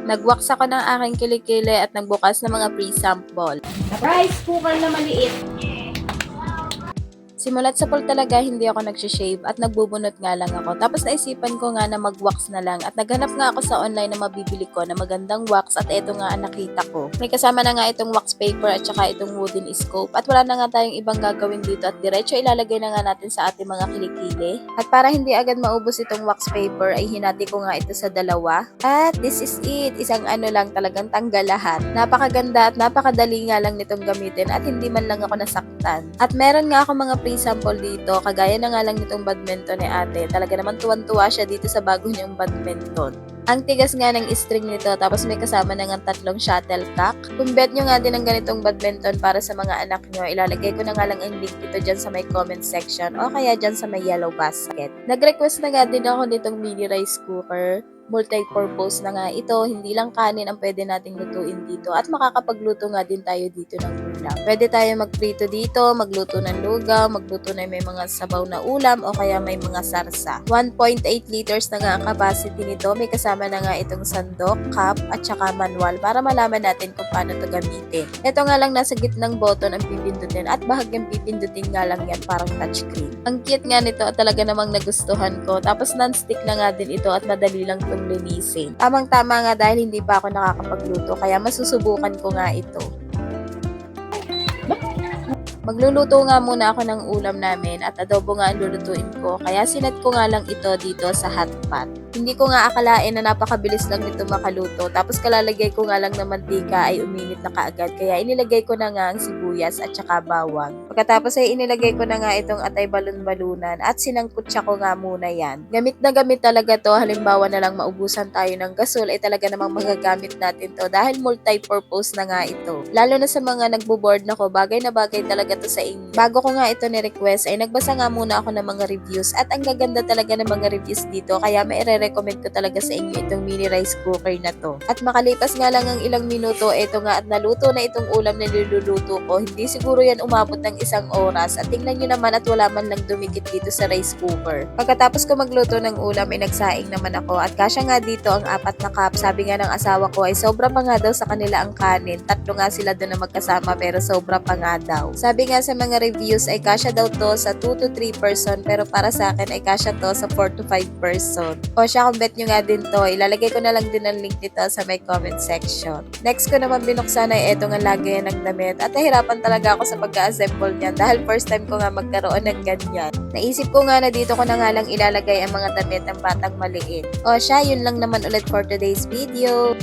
Nagwax ako ng aking kilikili at nagbukas ng mga pre-sample. Rice cooker na maliit. Simulat sa pool talaga, hindi ako nagsishave at nagbubunot nga lang ako. Tapos naisipan ko nga na mag-wax na lang at naghanap nga ako sa online na mabibili ko na magandang wax at eto nga ang nakita ko. May kasama na nga itong wax paper at saka itong wooden scope at wala na nga tayong ibang gagawin dito at diretso ilalagay na nga natin sa ating mga kilikili. At para hindi agad maubos itong wax paper ay hinati ko nga ito sa dalawa. At this is it, isang ano lang talagang tanggal lahat. Napakaganda at napakadali nga lang nitong gamitin at hindi man lang ako nasaktan. At meron nga ako mga sample dito, kagaya na nga lang nitong badminton ni ate. Talaga naman tuwan-tuwa siya dito sa bago niyang badminton. Ang tigas nga ng string nito, tapos may kasama na nga 3 shuttlecock. Kung bet nyo nga din ng ganitong badminton para sa mga anak nyo, ilalagay ko na nga lang ang link dito dyan sa may comment section o kaya dyan sa may yellow basket. Nag-request na nga din ako nitong mini rice cooker. Multi-purpose na nga ito, hindi lang kanin ang pwede nating lutuin dito at makakapagluto nga din tayo dito ng ulam. Pwede tayo magprito dito, magluto ng lugaw, magluto na may mga sabaw na ulam o kaya may mga sarsa. 1.8 liters na nga ang capacity nito, may kasama na nga itong sandok, cup at saka manual para malaman natin kung paano ito gamitin. Ito nga lang nasa gitnang button ang pipindutin at bahagyang pipindutin nga lang yan parang touchscreen. Ang cute nga nito at talaga namang nagustuhan ko, tapos non-stick na nga din ito at madali lang linisin. Tamang-tama nga dahil hindi pa ako nakakapagluto kaya masusubukan ko nga ito. Magluluto nga muna ako ng ulam namin at adobo nga ang lulutuin ko kaya sinet ko nga lang ito dito sa hot pot. Hindi ko nga akalain na napakabilis lang nito makaluto tapos kalalagay ko nga lang ng mantika ay uminit na kaagad kaya inilagay ko na nga ang sibuyas at saka bawang. Pagkatapos ay inilagay ko na nga itong atay balon-balunan at sinangkutsa ko nga muna yan. Gamit na gamit talaga to, halimbawa na lang maubusan tayo ng gasol ay talaga namang magagamit natin to dahil multi-purpose na nga ito. Lalo na sa mga nagbo-board na ko, bagay na bagay talaga to sa inyo. Bago ko nga ito ni-request ay nagbasa nga muna ako ng mga reviews at ang gaganda talaga ng mga reviews dito kaya maire-recommend ko talaga sa inyo itong mini rice cooker na to. At makalipas nga lang ang ilang minuto, eto nga at naluto na itong ulam na niluluto ko. Hindi siguro yan umabot ng 1 oras at tingnan nyo naman at wala man lang dumikit dito sa rice cooker. Pagkatapos ko magluto ng ulam ay nagsaing naman ako at kasya nga dito ang 4 na cup. Sabi nga ng asawa ko ay sobra pa nga daw sa kanila ang kanin. 3 nga sila doon na magkasama pero sobra pa nga daw. Sabi nga sa mga reviews ay kasya daw to sa 2 to 3 person pero para sa akin ay kasya to sa 4 to 5 person. O siya kung bet nyo nga din to, ilalagay ko na lang din ang link dito sa my comment section. Next ko naman binuksan ay eto nga lagayan ng damit at nahirapan talaga ako sa pag-assemble niyan dahil first time ko nga magkaroon ng ganyan. Naisip ko nga na dito ko na nga lang ilalagay ang mga damit ng batang maliit. O siya, yun lang naman ulit for today's video.